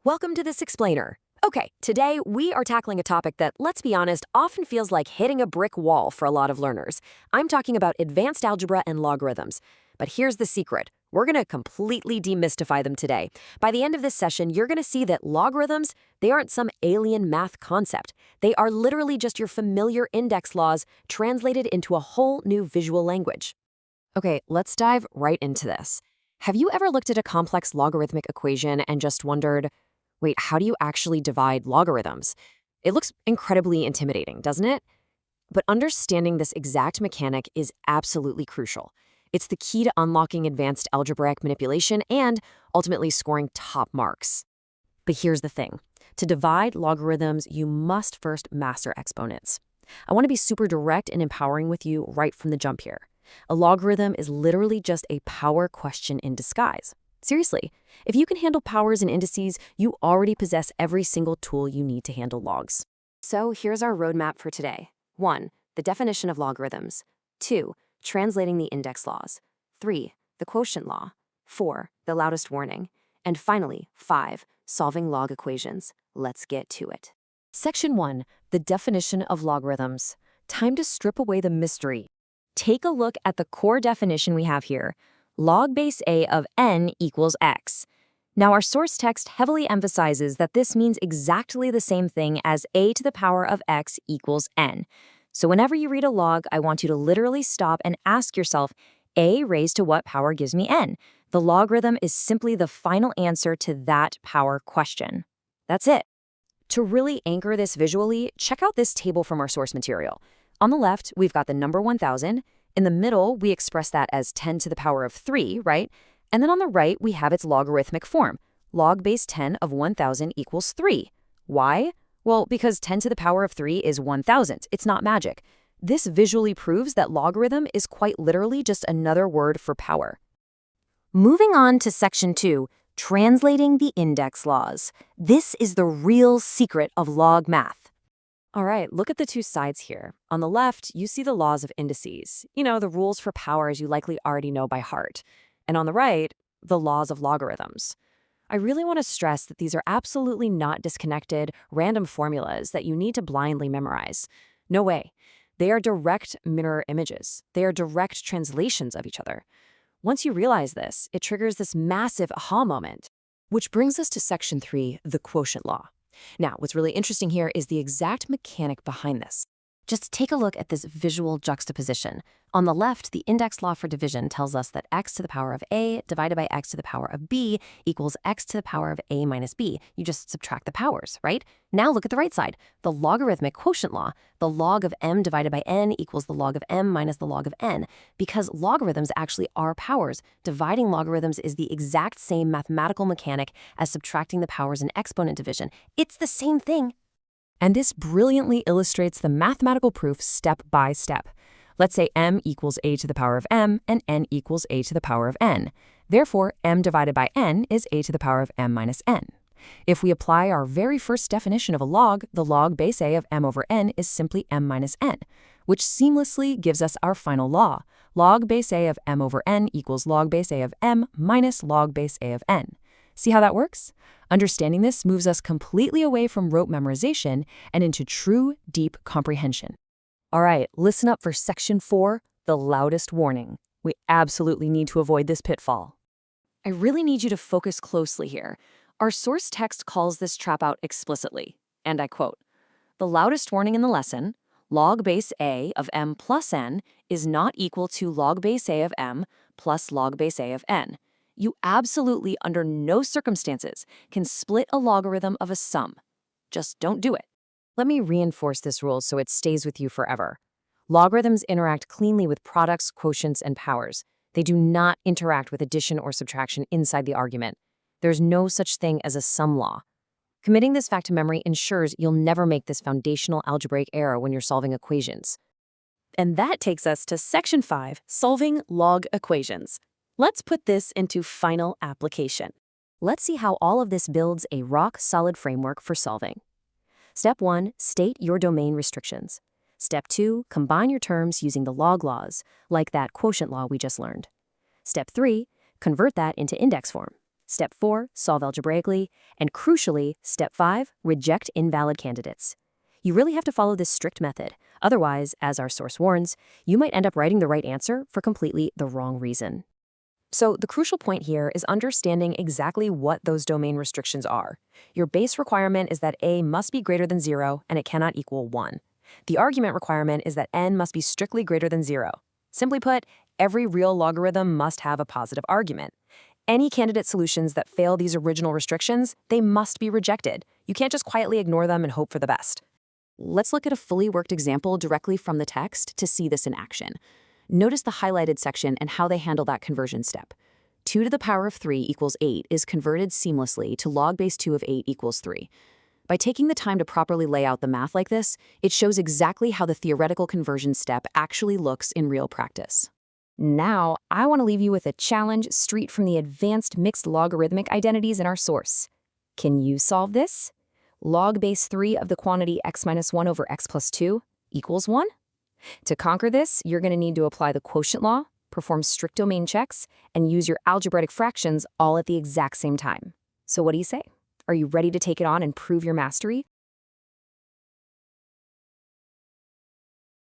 Welcome to this explainer. Okay, today we are tackling a topic that, let's be honest, often feels like hitting a brick wall for a lot of learners. I'm talking about advanced algebra and logarithms. But here's the secret. We're going to completely demystify them today. By the end of this session, you're going to see that logarithms, they aren't some alien math concept. They are literally just your familiar index laws translated into a whole new visual language. Okay, let's dive right into this. Have you ever looked at a complex logarithmic equation and just wondered, wait, how do you actually divide logarithms? It looks incredibly intimidating, doesn't it? But understanding this exact mechanic is absolutely crucial. It's the key to unlocking advanced algebraic manipulation and ultimately scoring top marks. But here's the thing. To divide logarithms, you must first master exponents. I want to be super direct and empowering with you right from the jump here. A logarithm is literally just a power question in disguise. Seriously, if you can handle powers and indices, you already possess every single tool you need to handle logs. So here's our roadmap for today. 1. The definition of logarithms. 2. Translating the index laws. 3. The quotient law. 4. The loudest warning. And finally, 5. Solving log equations. Let's get to it. Section 1. The definition of logarithms. Time to strip away the mystery. Take a look at the core definition we have here. Log base a of n equals x. Now, our source text heavily emphasizes that this means exactly the same thing as a to the power of x equals n. So whenever you read a log, I want you to literally stop and ask yourself, a raised to what power gives me n? The logarithm is simply the final answer to that power question. That's it. To really anchor this visually, check out this table from our source material. On the left, we've got the number 1,000. In the middle, we express that as 10 to the power of 3, right? And then on the right, we have its logarithmic form. Log base 10 of 1,000 equals 3. Why? Well, because 10 to the power of 3 is 1,000. It's not magic. This visually proves that logarithm is quite literally just another word for power. Moving on to section 2, translating the index laws. This is the real secret of log math. All right, look at the two sides here. On the left, you see the laws of indices. The rules for powers you likely already know by heart. And on the right, the laws of logarithms. I really want to stress that these are absolutely not disconnected, random formulas that you need to blindly memorize. No way. They are direct mirror images. They are direct translations of each other. Once you realize this, it triggers this massive aha moment. Which brings us to section 3, the quotient law. Now, what's really interesting here is the exact mechanic behind this. Just take a look at this visual juxtaposition. On the left, the index law for division tells us that x to the power of a divided by x to the power of b equals x to the power of a minus b. You just subtract the powers, right? Now look at the right side. The logarithmic quotient law. The log of m divided by n equals the log of m minus the log of n. Because logarithms actually are powers, dividing logarithms is the exact same mathematical mechanic as subtracting the powers in exponent division. It's the same thing. And this brilliantly illustrates the mathematical proof step by step. Let's say m equals a to the power of m and n equals a to the power of n. Therefore, m divided by n is a to the power of m minus n. If we apply our very first definition of a log, the log base a of m over n is simply m minus n, which seamlessly gives us our final law. Log base a of m over n equals log base a of m minus log base a of n. See how that works? Understanding this moves us completely away from rote memorization and into true, deep comprehension. All right, listen up for section 4, the loudest warning. We absolutely need to avoid this pitfall. I really need you to focus closely here. Our source text calls this trap out explicitly, and I quote, "The loudest warning in the lesson, log base a of m plus n is not equal to log base a of m plus log base a of n. You absolutely, under no circumstances, can split a logarithm of a sum. Just don't do it." Let me reinforce this rule so it stays with you forever. Logarithms interact cleanly with products, quotients, and powers. They do not interact with addition or subtraction inside the argument. There's no such thing as a sum law. Committing this fact to memory ensures you'll never make this foundational algebraic error when you're solving equations. And that takes us to section 5, solving log equations. Let's put this into final application. Let's see how all of this builds a rock-solid framework for solving. Step 1, state your domain restrictions. Step 2, combine your terms using the log laws, like that quotient law we just learned. Step 3, convert that into index form. Step 4, solve algebraically. And crucially, Step 5, reject invalid candidates. You really have to follow this strict method. Otherwise, as our source warns, you might end up writing the right answer for completely the wrong reason. So the crucial point here is understanding exactly what those domain restrictions are. Your base requirement is that a must be greater than 0 and it cannot equal 1. The argument requirement is that n must be strictly greater than 0. Simply put, every real logarithm must have a positive argument. Any candidate solutions that fail these original restrictions, they must be rejected. You can't just quietly ignore them and hope for the best. Let's look at a fully worked example directly from the text to see this in action. Notice the highlighted section and how they handle that conversion step. 2 to the power of 3 equals 8 is converted seamlessly to log base 2 of 8 equals 3. By taking the time to properly lay out the math like this, it shows exactly how the theoretical conversion step actually looks in real practice. Now, I want to leave you with a challenge straight from the advanced mixed logarithmic identities in our source. Can you solve this? Log base 3 of the quantity x minus 1 over x plus 2 equals 1? To conquer this, you're going to need to apply the quotient law, perform strict domain checks, and use your algebraic fractions all at the exact same time. So what do you say? Are you ready to take it on and prove your mastery?